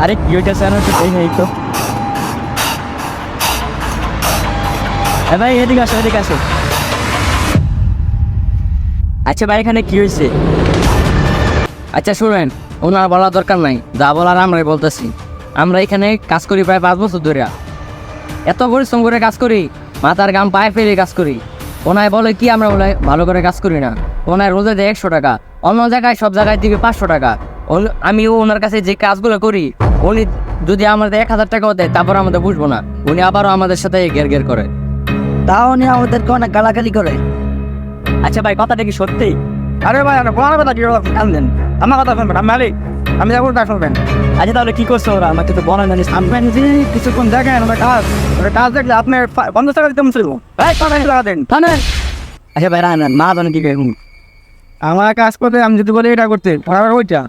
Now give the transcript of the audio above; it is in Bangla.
আরে কি হইতেছে না তো এই তো ভাই এদিকে আসো এদিকে আসো। আচ্ছা ভাই এখানে কি হয়েছে? আচ্ছা শুনেন, ওনার বলার দরকার নাই, যা বলার আমরাই বলতেছি। আমরা এখানে কাজ করি প্রায় 5 বছর ধরে, এত পরিশ্রম করে কাজ করি, মাথার গাম পায়ে ফেলে কাজ করি। ওনায় বলে কি আমরা বলে ভালো করে কাজ করি না। ওনায় রোজে দেয় 100 টাকা, অন্য জায়গায় সব জায়গায় দিবে 500 টাকা। আমিও ওনার কাছে যে কাজগুলো করি, উনি যদি আমাদের 1000 টাকাও দেয় তারপর আমাদের বুঝবো না, উনি আবারও আমাদের সাথে ঘের ঘের করে। তাও উনি আমাদেরকে অনেক গালাগালি করে। আচ্ছা ভাই কথাটা কি সত্যি? আরে ভাই আপনি বলার কথা কি কান্দেন? আমার কথা শুনবেন, আমি মালিক, আমি যাবো তা শুনবেন। আচ্ছা তাহলে কি করছো ওরা, আমাকে তো বলা জানিস। আপনি যদি কিছুক্ষণ দেখেন আমার কাজ দেখলে আপনার 50 টাকা দিতে মুসলিম ভাই 50 টাকা দেন। আচ্ছা ভাই রান মা জানে কি আমার কাজ করতে আমি যদি বলি এটা করতে ওইটা